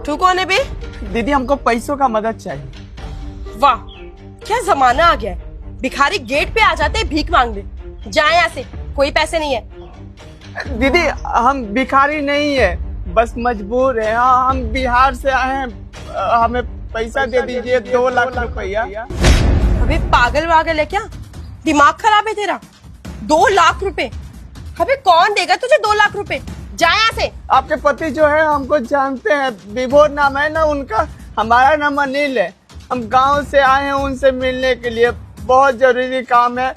तू कौन है बे? दीदी हमको पैसों का मदद चाहिए। वाह, क्या जमाना आ गया है। भिखारी गेट पे आ जाते हैं भीख मांगने। जा यहाँ से, कोई पैसे नहीं है। दीदी हम भिखारी नहीं है, बस मजबूर है। हाँ, हम बिहार से आए हैं, हमें पैसा दे दीजिए 2 लाख रुपया। अबे पागल वागल है क्या? दिमाग खराब है तेरा? 2 लाख रुपए? अबे कौन देगा तुझे 2 लाख रुपए? जा यहाँ से। आपके पति जो है हमको जानते हैं, विभोर नाम है ना उनका, हमारा नाम अनिल है। हम गांव से आए हैं उनसे मिलने के लिए, बहुत जरूरी काम है,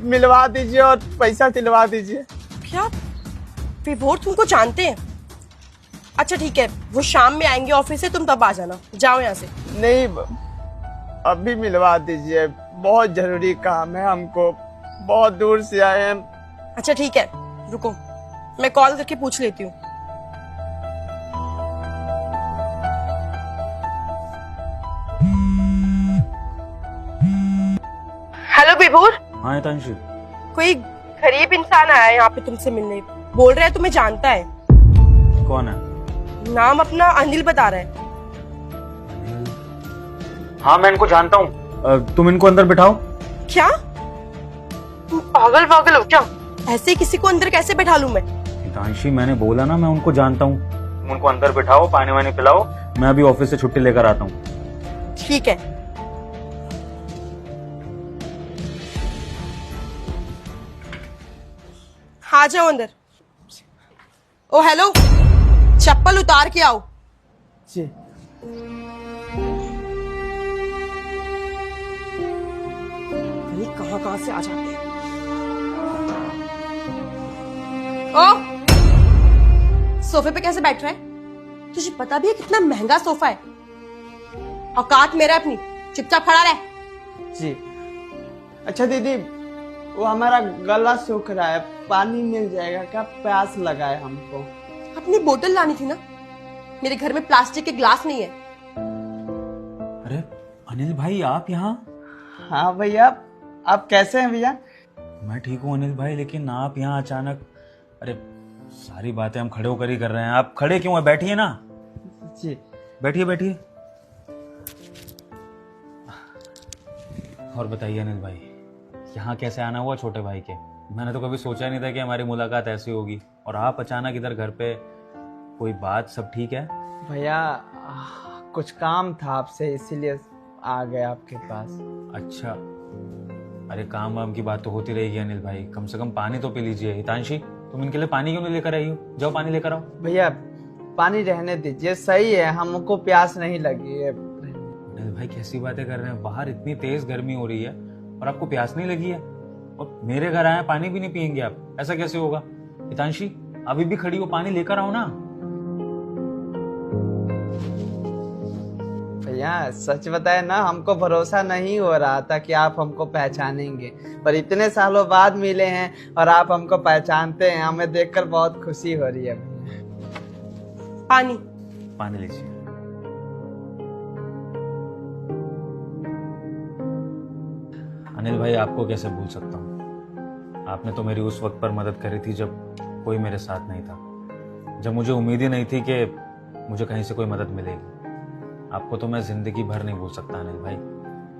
मिलवा दीजिए और पैसा दिलवा दीजिए। क्या विभोर तुमको जानते हैं? अच्छा ठीक है, वो शाम में आएंगे ऑफिस से, तुम तब आ जाना। जाओ यहाँ से। नहीं, अभी मिलवा दीजिए, बहुत जरूरी काम है, हमको बहुत दूर से आए हैं। अच्छा ठीक है, रुको, मैं कॉल करके पूछ लेती हूँ। हेलो विभोर। हाँ हितांशी। कोई गरीब इंसान आया है यहाँ पे तुमसे मिलने, बोल रहा है तुम्हें जानता है। कौन है? नाम अपना अनिल बता रहा है। हाँ मैं इनको जानता हूँ, तुम इनको अंदर बिठाओ। क्या तुम पागल वागल हो क्या? ऐसे किसी को अंदर कैसे बैठा लूं मैं? हितांशी मैंने बोला ना मैं उनको जानता हूँ, तुम उनको अंदर बिठाओ, पानी वानी पिलाओ, मैं अभी ऑफिस से छुट्टी लेकर आता हूँ। ठीक है। आ जाओ अंदर। ओ हेलो, चप्पल उतार के आओ। जी। ये कहाँ से आ जाते हैं। ओ, सोफे पे कैसे बैठ रहा है? तुझे पता भी है कितना महंगा सोफा है? औकात मेरा अपनी, चुपचाप खड़ा रह। जी। अच्छा दीदी, वो हमारा गला सूख रहा है, पानी मिल जाएगा क्या? प्यास लगा है हमको। अपनी बोतल लानी थी ना, मेरे घर में प्लास्टिक के ग्लास नहीं है। अरे अनिल भाई आप यहाँ? हाँ भैया, आप कैसे हैं भैया? मैं ठीक हूँ अनिल भाई, लेकिन आप यहाँ अचानक? अरे सारी बातें हम खड़े होकर ही कर रहे हैं, आप खड़े क्यों हैं? बैठिए ना। जी। बैठिए बैठिए। और बताइए अनिल भाई, यहाँ कैसे आना हुआ छोटे भाई के? मैंने तो कभी सोचा नहीं था कि हमारी मुलाकात ऐसी होगी, और आप अचानक इधर घर पे। कोई बात? सब ठीक है? भैया कुछ काम था आपसे, इसीलिए आ गए आपके पास। अच्छा, अरे काम वाम की बात तो होती रहेगी अनिल भाई, कम से कम पानी तो पी लीजिए। हितांशी तुम इनके लिए पानी क्यों नहीं लेकर आई हो? जाओ पानी लेकर आओ। भैया पानी रहने दीजिए, सही है, हमको प्यास नहीं लगी है। अनिल भाई कैसी बातें कर रहे हैं? बाहर इतनी तेज गर्मी हो रही है और आपको प्यास नहीं लगी है, और मेरे घर आए पानी भी नहीं पियेंगे आप? ऐसा कैसे होगा? हितांशी अभी भी खड़ी हो, पानी लेकर आओ ना। भैया सच बताए ना, हमको भरोसा नहीं हो रहा था कि आप हमको पहचानेंगे, पर इतने सालों बाद मिले हैं और आप हमको पहचानते हैं, हमें देखकर बहुत खुशी हो रही है। पानी। पानी लीजिए। अनिल भाई आपको कैसे भूल सकता हूँ? आपने तो मेरी उस वक्त पर मदद करी थी जब कोई मेरे साथ नहीं था, जब मुझे उम्मीद ही नहीं थी कि मुझे कहीं से कोई मदद मिलेगी। आपको तो मैं जिंदगी भर नहीं भूल सकता अनिल भाई।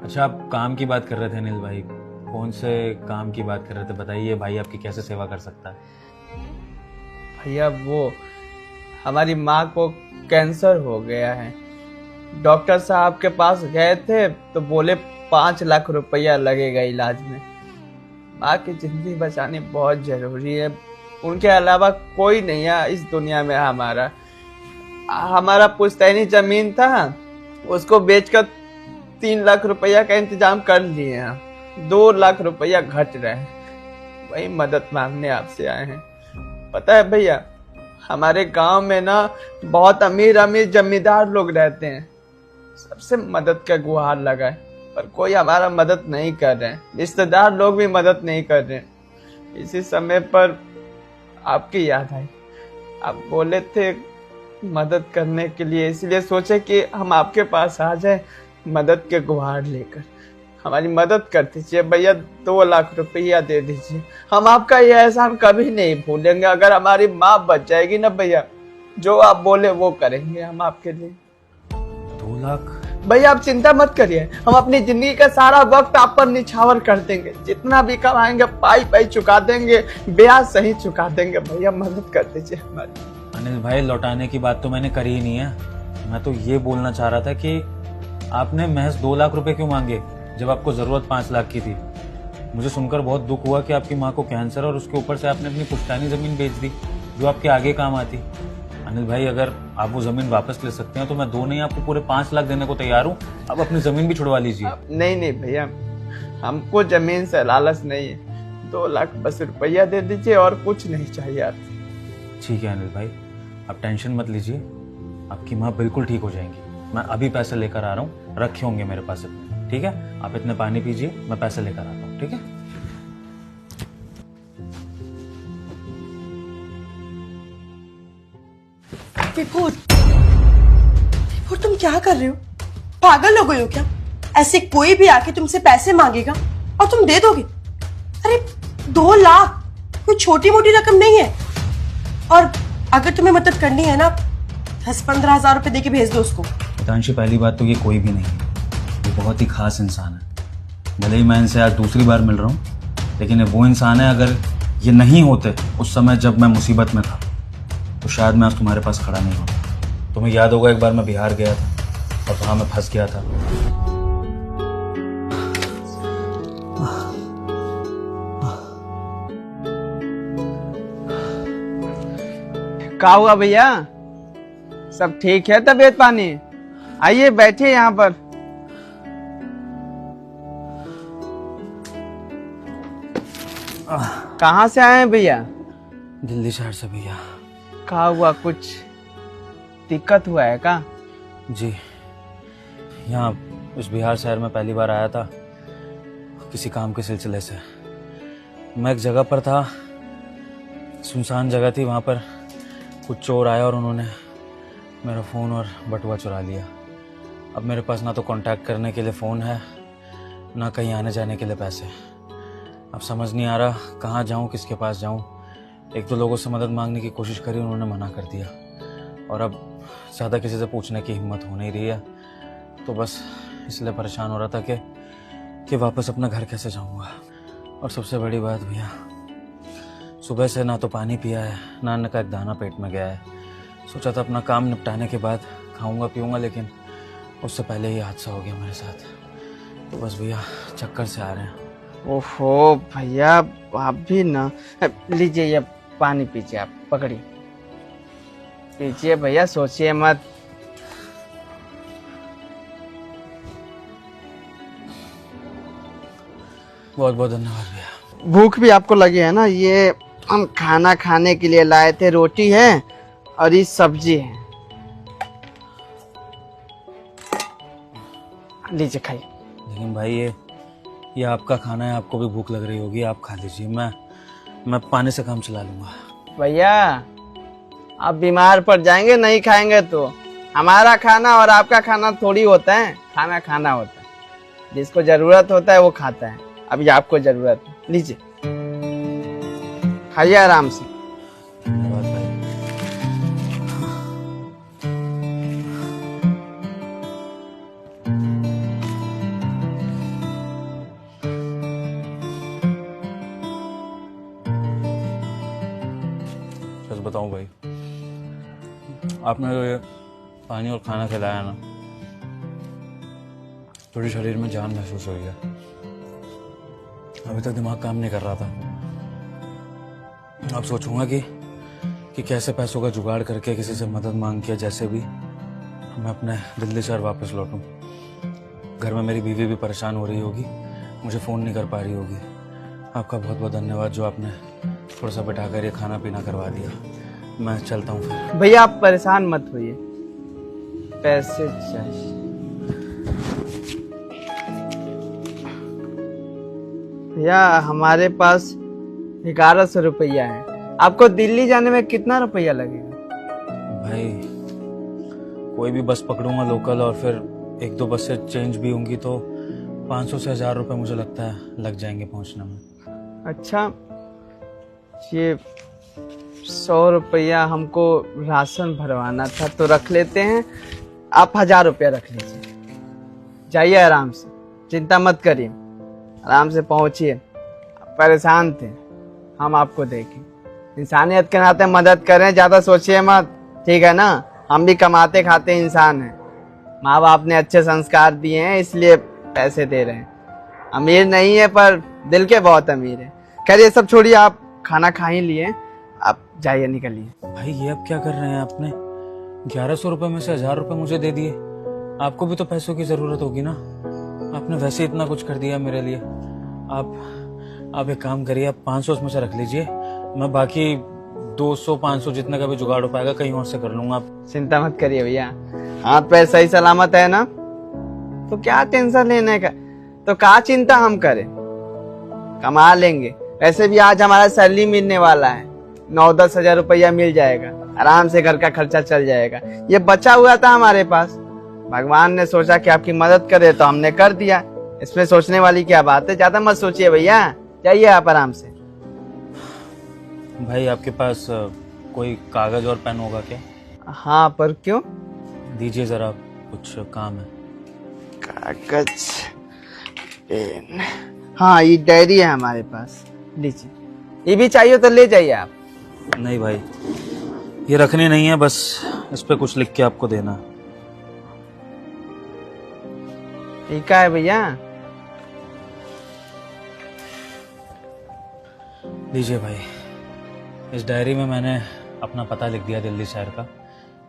अच्छा आप काम की बात कर रहे थे अनिल भाई, कौन से काम की बात कर रहे थे? बताइए भाई, आपकी कैसे सेवा कर सकता है? भैया वो हमारी माँ को कैंसर हो गया है, डॉक्टर साहब के पास गए थे तो बोले 5 लाख रुपया लगेगा इलाज में। माँ की जिंदगी बचानी बहुत जरूरी है, उनके अलावा कोई नहीं है इस दुनिया में। हमारा पुश्तैनी जमीन था, उसको बेचकर 3 लाख रुपया का इंतजाम कर लिए हैं, 2 लाख रुपया घट रहा है, वही मदद मांगने आपसे आए हैं। पता है भैया, हमारे गांव में ना बहुत अमीर अमीर जमींदार लोग रहते हैं, सबसे मदद का गुहार लगा है, पर कोई हमारा मदद नहीं कर रहे हैं, रिश्तेदार लोग भी मदद नहीं कर रहे हैं। इसी समय पर आपकी याद आई, आप बोले थे मदद करने के लिए, इसलिए सोचे कि हम आपके पास आ जाए मदद के गुहार लेकर। हमारी मदद कर दीजिए भैया, 2 लाख रुपया दे दीजिए, हम आपका यह एहसान कभी नहीं भूलेंगे। अगर हमारी माँ बच जाएगी ना भैया, जो आप बोले वो करेंगे हम आपके लिए। 2 लाख? भैया आप चिंता मत करिए, हम अपनी जिंदगी का सारा वक्त आप पर निछावर कर देंगे। जितना भी कमाएंगे पाई पाई चुका देंगे, ब्याज सही चुका देंगे। भैया मदद कर दीजिए हमारी। अनिल भाई, लौटाने की बात तो मैंने करी ही नहीं है। मैं तो ये बोलना चाह रहा था कि आपने महज 2 लाख रुपए क्यों मांगे जब आपको जरूरत 5 लाख की थी। मुझे सुनकर बहुत दुख हुआ कि आपकी माँ को कैंसर और उसके ऊपर से आपने अपनी पुश्तैनी जमीन बेच दी जो आपके आगे काम आती। अनिल भाई, अगर आप वो जमीन वापस ले सकते हैं तो मैं 2 नहीं आपको पूरे 5 लाख देने को तैयार हूँ। अब अपनी जमीन भी छुड़वा लीजिए। नहीं भैया, हमको जमीन से लालच नहीं है। 2 लाख बस रुपया दे दीजिए और कुछ नहीं चाहिए आपसे। ठीक है अनिल भाई, आप टेंशन मत लीजिए, आपकी माँ बिल्कुल ठीक हो जाएंगी। मैं अभी पैसे लेकर आ रहा हूँ, रखे होंगे मेरे पास इतने। ठीक है, आप इतने पानी पीजिए, मैं पैसे लेकर आता हूँ। ठीक है। विभूत, तुम क्या कर रहे हो? पागल हो गए हो क्या? ऐसे कोई भी आके तुमसे पैसे मांगेगा और तुम दे दोगे? अरे 2 लाख कोई छोटी मोटी रकम नहीं है। और अगर तुम्हें मदद करनी है ना, 10-15 हजार रुपए देके भेज दो उसको। हितांशी, पहली बात तो ये कोई भी नहीं है, ये बहुत ही खास इंसान है। भले ही मैं इनसे आज दूसरी बार मिल रहा हूँ, लेकिन ये वो इंसान है, अगर ये नहीं होते उस समय जब मैं मुसीबत में था तो शायद मैं आज तुम्हारे पास खड़ा नहीं होता। तुम्हें याद होगा एक बार मैं बिहार गया था और वहां मैं फंस गया था। क्या हुआ भैया? सब ठीक है? तबीयत पानी? आइए बैठिए यहाँ पर। कहाँ से आए हैं भैया? दिल्ली शहर से भैया। क्या हुआ, कुछ दिक्कत हुआ है क्या? जी, यहाँ इस बिहार शहर में पहली बार आया था किसी काम के सिलसिले से। मैं एक जगह पर था, सुनसान जगह थी, वहाँ पर कुछ चोर आए और उन्होंने मेरा फ़ोन और बटुआ चुरा लिया। अब मेरे पास ना तो कांटेक्ट करने के लिए फ़ोन है, ना कहीं आने जाने के लिए पैसे। अब समझ नहीं आ रहा कहाँ जाऊँ, किसके पास जाऊँ। 1-2 लोगों से मदद मांगने की कोशिश करी, उन्होंने मना कर दिया। और अब ज़्यादा किसी से पूछने की हिम्मत हो नहीं रही है, तो बस इसलिए परेशान हो रहा था कि वापस अपना घर कैसे जाऊँगा। और सबसे बड़ी बात भैया, सुबह से ना तो पानी पिया है, ना अन्न का एक दाना पेट में गया है। सोचा था अपना काम निपटाने के बाद खाऊंगा पीऊंगा, लेकिन उससे पहले ही हादसा हो गया मेरे साथ। तो बस भैया चक्कर से आ रहे हैं। ओहो भैया, आप भी ना, लीजिए ये पानी पीजिए, आप पकड़िए, पीजिए भैया, सोचिए मत। बहुत बहुत धन्यवाद भैया। भूख भी आपको लगी है ना? ये हम खाना खाने के लिए लाए थे, रोटी है और ये सब्जी है, लीजिए खाइए। लेकिन भाई ये आपका खाना है, आपको भी भूख लग रही होगी, आप खा लीजिए, मैं पानी से काम चला लूंगा। भैया आप बीमार पड़ जाएंगे नहीं खाएंगे तो। हमारा खाना और आपका खाना थोड़ी होता है, खाना खाना होता है, जिसको जरूरत होता है वो खाता है। अभी आपको जरूरत है, लीजिए खाइए आराम से। धन्यवाद भाई। सच बताऊं भाई, आपने जो ये पानी और खाना खिलाया ना, थोड़ी शरीर में जान महसूस हुई है। अभी तक दिमाग काम नहीं कर रहा था। अब सोचूंगा कि कैसे पैसों का जुगाड़ करके किसी से मदद मांग के जैसे भी मैं अपने दिल्ली शहर वापस लौटूं। घर में मेरी बीवी भी परेशान हो रही होगी, मुझे फ़ोन नहीं कर पा रही होगी। आपका बहुत बहुत धन्यवाद जो आपने थोड़ा सा बैठाकर ये खाना पीना करवा दिया। मैं चलता हूँ फिर। भैया आप परेशान मत होइए, पैसे चाहिए। भैया हमारे पास 1100 रुपया है। आपको दिल्ली जाने में कितना रुपया लगेगा? भाई कोई भी बस पकड़ूंगा लोकल, और फिर 1-2 बस से चेंज भी होंगी तो 500 से 1000 रुपये मुझे लगता है लग जाएंगे पहुंचने में। अच्छा, ये 100 रुपया हमको राशन भरवाना था तो रख लेते हैं, आप 1000 रुपया रख लीजिए, जाइए आराम से, चिंता मत करिए, आराम से पहुंचिए। आप परेशान थे, हम आपको देखें, इंसानियत के नाते मदद करें, ज्यादा सोचिए मत, ठीक है ना। हम भी कमाते खाते इंसान हैं, माँ बाप ने अच्छे संस्कार दिए हैं इसलिए पैसे दे रहे हैं। अमीर नहीं है पर दिल के बहुत अमीर है। खैर ये सब छोड़िए, आप खाना खा ही लिए, आप जाइए, निकलिए। भाई ये अब क्या कर रहे हैं आपने? 1100 रुपए में से 1000 रुपए मुझे दे दिए। आपको भी तो पैसों की जरूरत होगी ना, आपने वैसे इतना कुछ कर दिया मेरे लिए। आप एक काम करिए, आप 500 उसमें से रख लीजिए, मैं बाकी 200-500 जितना का भी जुगाड़ हो पाएगा कहीं और से कर लूंगा। आप चिंता मत करिए भैया, हाथ पैर सही सलामत है ना, तो क्या टेंशन लेने का, तो क्या चिंता हम करें, कमा लेंगे। वैसे भी आज हमारा सैलरी मिलने वाला है, 9-10 हजार रुपया मिल जाएगा, आराम से घर का खर्चा चल जाएगा। ये बचा हुआ था हमारे पास, भगवान ने सोचा कि आपकी मदद करे तो हमने कर दिया, इसमें सोचने वाली क्या बात है। ज्यादा मत सोचिए भैया, जाइए आप आराम से। भाई आपके पास कोई कागज और पेन होगा क्या? हाँ, पर क्यों? दीजिए जरा, कुछ काम है। कागज, पेन, हाँ ये डायरी है हमारे पास, लीजिए। ये भी चाहिए तो ले जाइए आप। नहीं भाई, ये रखनी नहीं है, बस इस पे कुछ लिख के आपको देना। ठीक है भैया, लीजिए भाई। इस डायरी में मैंने अपना पता लिख दिया, दिल्ली शहर का,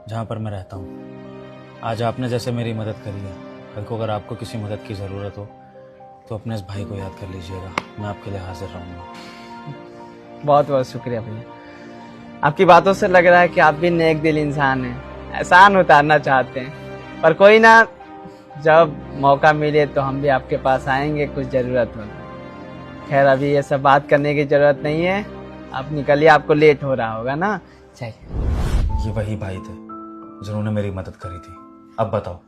जहाँ पर मैं रहता हूँ। आज आपने जैसे मेरी मदद करी है, कल को अगर आपको किसी मदद की ज़रूरत हो तो अपने इस भाई को याद कर लीजिएगा, मैं आपके लिए हाजिर रहूँगा। बहुत बहुत शुक्रिया भैया, आपकी बातों से लग रहा है कि आप भी नेक दिल इंसान हैं, एहसान उतारना चाहते हैं। पर कोई ना, जब मौका मिले तो हम भी आपके पास आएंगे, कुछ ज़रूरत हो। खैर अभी ये सब बात करने की ज़रूरत नहीं है, आप निकलिए, आपको लेट हो रहा होगा ना, चाहिए। ये वही भाई थे जिन्होंने मेरी मदद करी थी। अब बताओ,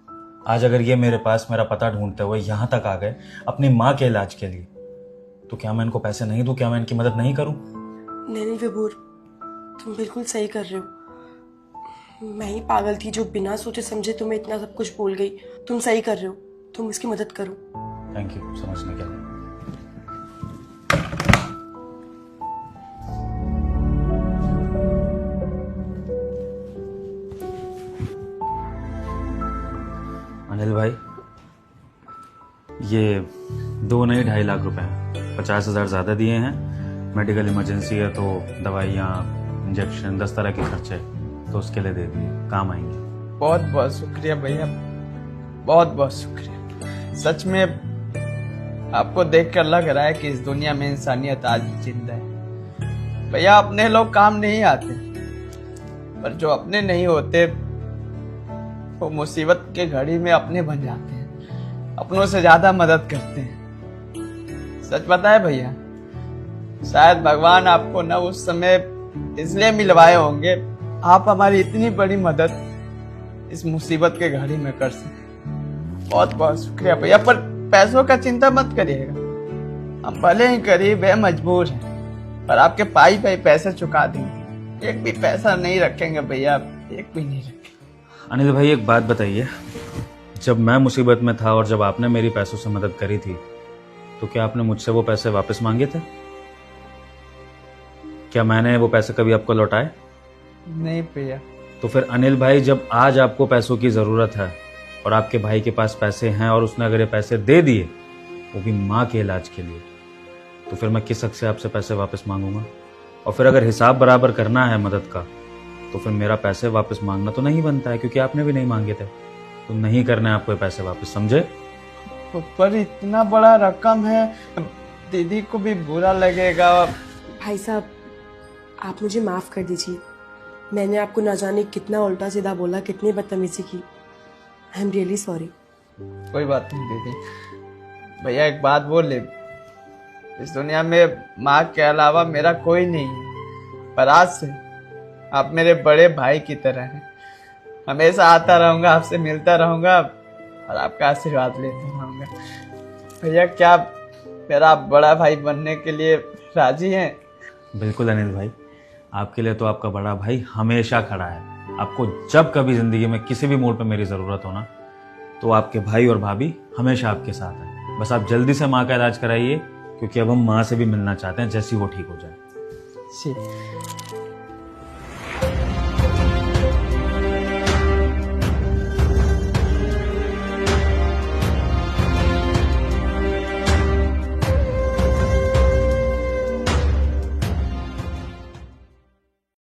आज अगर ये मेरे पास मेरा पता ढूंढते हुए यहाँ तक आ गए अपनी माँ के इलाज के लिए, तो क्या मैं इनको पैसे नहीं दूं? क्या मैं इनकी मदद नहीं करूं? नहीं विभूर, तुम बिल्कुल सही कर रहे हो। मैं ही पागल थी जो बिना सोचे समझे तुम्हें इतना सब कुछ बोल गई। तुम सही कर रहे हो, तुम इसकी मदद करो। थैंक यू समझने के लिए। अनिल भाई, ये 2 नहीं 2.5 लाख रुपए हैं। 50,000 ज़्यादा दिए हैं, मेडिकल इमरजेंसी है तो दवाइयाँ, इंजेक्शन, 10 तरह के खर्चे, तो उसके लिए दे दिए, काम आएंगे। बहुत बहुत शुक्रिया भैया, बहुत बहुत शुक्रिया। सच में आपको देखकर लग रहा है कि इस दुनिया में इंसानियत आज भी जिंदा है। भैया अपने लोग काम नहीं आते, पर जो अपने नहीं होते वो मुसीबत के घड़ी में अपने बन जाते हैं, अपनों से ज्यादा मदद करते हैं। सच पता है भैया, शायद भगवान आपको न उस समय इसलिए मिलवाए होंगे, आप हमारी इतनी बड़ी मदद इस मुसीबत के घड़ी में कर सके। बहुत बहुत शुक्रिया भैया, पर पैसों का चिंता मत करिएगा, हम भले ही गरीब है, मजबूर हैं, पर आपके पाई पैसे चुका देंगे। एक भी पैसा नहीं रखेंगे भैया, एक भी नहीं रखेंगे। अनिल भाई एक बात बताइए, जब मैं मुसीबत में था और जब आपने मेरी पैसों से मदद करी थी, तो क्या आपने मुझसे वो पैसे वापस मांगे थे? क्या मैंने वो पैसे कभी आपको लौटाए? नहीं भैया। तो फिर अनिल भाई, जब आज आपको पैसों की ज़रूरत है और आपके भाई के पास पैसे हैं और उसने अगर ये पैसे दे दिए, वो भी माँ के इलाज के लिए, तो फिर मैं किस हक से आपसे पैसे वापस मांगूंगा? और फिर अगर हिसाब बराबर करना है मदद का, तो फिर मेरा पैसे वापस मांगना तो नहीं बनता है, क्योंकि आपने भी नहीं मांगे थे। तो नहीं करना है आपको पैसे वापस, समझे? पर इतना बड़ा रकम है, दीदी को भी बुरा लगेगा। भाई साहब, आप मुझे माफ कर दीजिए, मैंने आपको ना जाने कितना उल्टा सीधा बोला, कितनी बदतमीजी की। I am really sorry. कोई बात नहीं दीदी। भैया एक बात बोल ले, इस दुनिया में माँ के अलावा मेरा कोई नहीं है, पर आज से आप मेरे बड़े भाई की तरह हैं। हमेशा आता रहूंगा, आपसे मिलता रहूंगा और आपका आशीर्वाद लेता रहूंगा। भैया क्या मेरा बड़ा भाई बनने के लिए राजी हैं? बिल्कुल अनिल भाई, आपके लिए तो आपका बड़ा भाई हमेशा खड़ा है। आपको जब कभी जिंदगी में किसी भी मोड़ पर मेरी जरूरत हो ना, तो आपके भाई और भाभी हमेशा आपके साथ हैं। बस आप जल्दी से माँ का इलाज कराइए, क्योंकि अब हम माँ से भी मिलना चाहते हैं जैसी वो ठीक हो जाए। जी